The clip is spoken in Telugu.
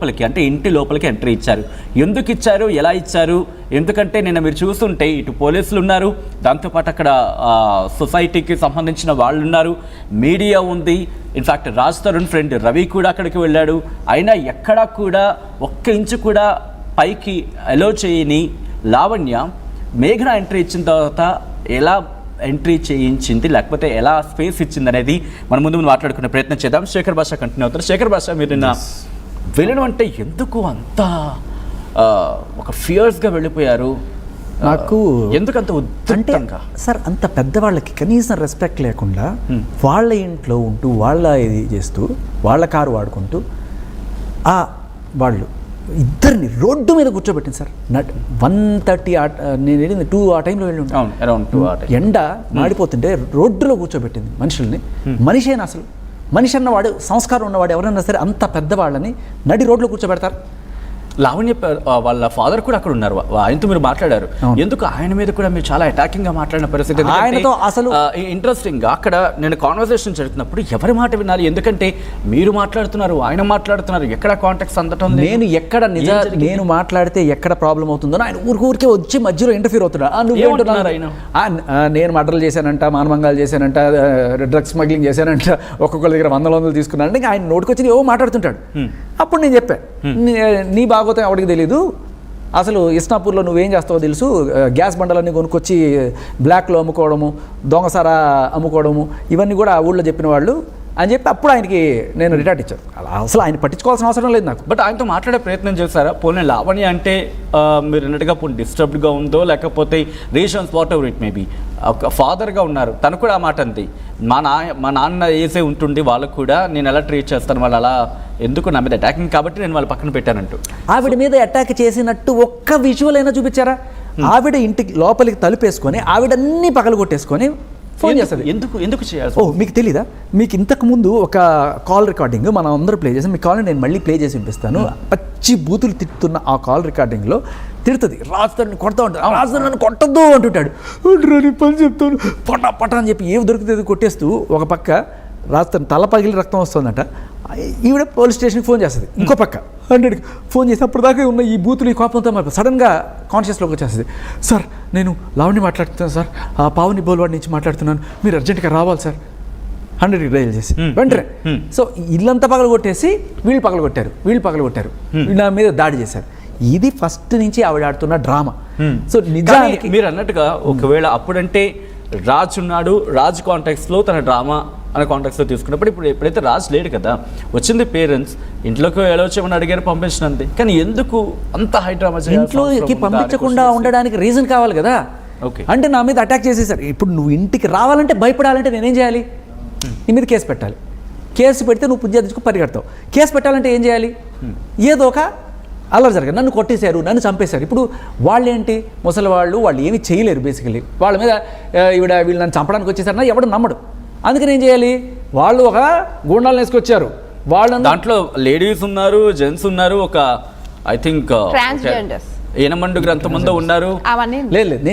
లోపలికి అంటే ఇంటి లోపలికి ఎంట్రీ ఇచ్చారు. ఎందుకు ఇచ్చారు, ఎలా ఇచ్చారు? ఎందుకంటే నిన్న మీరు చూస్తుంటే ఇటు పోలీసులు ఉన్నారు, దాంతోపాటు అక్కడ సొసైటీకి సంబంధించిన వాళ్ళు ఉన్నారు, మీడియా ఉంది. ఇన్ఫ్యాక్ట్ రాజ్ తరుణ్ ఫ్రెండ్ రవి కూడా అక్కడికి వెళ్ళాడు. అయినా ఎక్కడా కూడా ఒక్క ఇంచు కూడా పైకి అలో చేయని లావణ్య మేఘన ఎంట్రీ ఇచ్చిన తర్వాత ఎలా ఎంట్రీ చేయించింది, లేకపోతే ఎలా స్పేస్ ఇచ్చింది అనేది మనం ముందు మాట్లాడుకునే ప్రయత్నం చేద్దాం. శేఖర్ భాష కంటిన్యూ అవుతారు. శేఖర్ భాష, మీరు నిన్న వెళ్ళడం అంటే ఎందుకు అంత ఒక ఫియర్స్గా వెళ్ళిపోయారు? నాకు ఎందుకంత ఉద్దంగా? సార్, అంత పెద్దవాళ్ళకి కనీసం రెస్పెక్ట్ లేకుండా వాళ్ళ ఇంట్లో ఉంటూ వాళ్ళ ఇది చేస్తూ వాళ్ళ కారు వాడుకుంటూ వాళ్ళు ఇద్దరిని రోడ్డు మీద కూర్చోబెట్టింది సార్. 1:30 నేను వెళ్ళింది 2 ఆ టైంలో వెళ్ళి ఉంటాను. అరౌండ్ 2 ఎండ మాడిపోతుంటే రోడ్డులో కూర్చోబెట్టింది మనుషుల్ని. మనిషేనా అసలు? మనిషి అన్నవాడు, సంస్కారం ఉన్నవాడు ఎవరైనా సరే అంత పెద్దవాళ్ళని నడి రోడ్లో కూర్చోబెడతారు? లావణ్య వాళ్ళ ఫాదర్ కూడా అక్కడ ఉన్నారు, ఆయనతో మీరు మాట్లాడారు. ఎందుకు ఆయన మీద కూడా మీరు చాలా అటాకింగ్ గా మాట్లాడిన పరిస్థితి? ఆయనతో అసలు ఇంట్రెస్టింగ్ గా అక్కడ నేను కాన్వర్సేషన్ జరుగుతున్నప్పుడు ఎవరి మాట వినాలి? ఎందుకంటే మీరు మాట్లాడుతున్నారు, ఆయన మాట్లాడుతున్నారు, ఎక్కడ కాంటాక్ట్స్ అందటం నేను ఎక్కడ నేను మాట్లాడితే ఎక్కడ ప్రాబ్లం అవుతుందో ఆయన ఊరికే వచ్చి మధ్యలో ఇంటర్ఫీర్ అవుతున్నాడు. నేను మర్డర్లు చేశానంట, మానభంగాలు చేశానంట, డ్రగ్స్ స్మగ్లింగ్ చేశానంట, ఒక్కొక్కరి దగ్గర 100 తీసుకున్నానంటే ఆయన నోటుకొచ్చి ఏవో మాట్లాడుతుంటాడు. అప్పుడు నేను చెప్పాను, నీ బాగోతం ఎవరికి తెలీదు, అసలు ఇస్నాపూర్లో నువ్వేం చేస్తావో తెలుసు, గ్యాస్ బండలన్నీ కొనుక్కొచ్చి బ్లాక్లో అమ్ముకోవడము, దొంగసారా అమ్ముకోవడము, ఇవన్నీ కూడా ఆ ఊళ్ళో చెప్పిన వాళ్ళు అని చెప్పి అప్పుడు ఆయనకి నేను రిటార్ట్ ఇచ్చాను. అసలు ఆయన పట్టించుకోవాల్సిన అవసరం లేదు నాకు. బట్ ఆయనతో మాట్లాడే ప్రయత్నం చేశారా? పోనీ లావణ్య అంటే మీరు అన్నట్టుగా పోనీ డిస్టర్బ్డ్గా ఉందో, లేకపోతే reasons what ever it maybe, ఒక ఫాదర్గా ఉన్నారు, తను కూడా ఆ మాట అంది, మా నాన్న వేసే ఉంటుంది వాళ్ళకు కూడా, నేను ఎలా ట్రీట్ చేస్తాను, వాళ్ళు అలా ఎందుకు నా మీద అటాకింగ్ కాబట్టి నేను వాళ్ళ పక్కన పెట్టానంటూ. ఆవిడ మీద అటాక్ చేసినట్టు ఒక్క విజువల్ అయినా చూపించారా? ఆవిడ ఇంటికి లోపలికి తలుపేసుకొని ఆవిడన్నీ పగలు కొట్టేసుకొని ఫోన్ చేస్తుంది. ఎందుకు చేయాలి? మీకు తెలీదా? మీకు ఇంతకు ముందు ఒక కాల్ రికార్డింగ్ మనం అందరూ ప్లే చేసాం. మీ కాల్ నేను మళ్ళీ ప్లే చేసి వినిపిస్తాను. పచ్చి బూతులు తిట్టుతున్న ఆ కాల్ రికార్డింగ్లో తిడుతుంది, రాజధాని కొడతా ఉంటాడు, రాజధాని నన్ను కొట్టద్దు అంటుంటాడు, పని చెప్తాను పట అని చెప్పి ఏమి దొరికితే కొట్టేస్తూ ఒక పక్క రాజధాని తల పగిలి రక్తం వస్తుందంట. ఈవిడ పోలీస్ స్టేషన్కి ఫోన్ చేస్తుంది. ఇంకో పక్క 100కి ఫోన్ చేసి అప్పటిదాకా ఉన్న ఈ బూతులు ఈ కోపంతో మరి సడన్గా కాన్షియస్లోకి వచ్చేస్తుంది. సార్, నేను లావణ్య మాట్లాడుతున్నాను సార్, ఆ పావుని బోల్వాడి నుంచి మాట్లాడుతున్నాను, మీరు అర్జెంటుగా రావాలి సార్. 100కి డయల్ చేసి వెంటనే. సో ఇల్లంతా పగలు కొట్టేసి వీళ్ళు పగలు కొట్టారు, నా మీద దాడి చేశారు. ఇది ఫస్ట్ నుంచి ఆవిడ ఆడుతున్న డ్రామా. సో నిజానికి మీరు అన్నట్టుగా ఒకవేళ అప్పుడంటే రాజ్ ఉన్నాడు, రాజ్ కాంటాక్ట్స్లో తన డ్రామా అనే కాంటాక్ట్స్లో తీసుకున్నప్పుడు, ఇప్పుడు ఎప్పుడైతే రాజ్ లేడు కదా, వచ్చింది పేరెంట్స్, ఇంట్లోకి ఎలా వచ్చేమని అడిగారు, పంపించినంది. కానీ ఎందుకు అంత హై డ్రామా? ఇంట్లోకి పంపించకుండా ఉండడానికి రీజన్ కావాలి కదా. ఓకే, అంటే నా మీద అటాక్ చేసేసారు. ఇప్పుడు నువ్వు ఇంటికి రావాలంటే భయపడాలంటే నేనేం చేయాలి? నీ మీద కేసు పెట్టాలి. కేసు పెడితే నువ్వు పుంజా తెచ్చుకు పరిగెడతావు. కేసు పెట్టాలంటే ఏం చేయాలి? ఏదో ఒక అల్లరి జరగదు. నన్ను కొట్టేశారు, నన్ను చంపేశారు. ఇప్పుడు వాళ్ళేంటి, ముసలి వాళ్ళు ఏమీ చేయలేరు బేసికలీ. వాళ్ళ మీద వీళ్ళు నన్ను చంపడానికి వచ్చేసారన్నా ఎవడు నమ్మడు. అందుకని ఏం చేయాలి? వాళ్ళు ఒక గూండాలను వేసుకొచ్చారు. వాళ్ళని దాంట్లో లేడీస్ ఉన్నారు, జెంట్స్ ఉన్నారు, ఒక ఐ థింక్ ట్రాన్స్జెండర్స్, ఏనమండు గ్రంథమందో ఉన్నారు. అవన్నీ లేదు, నేను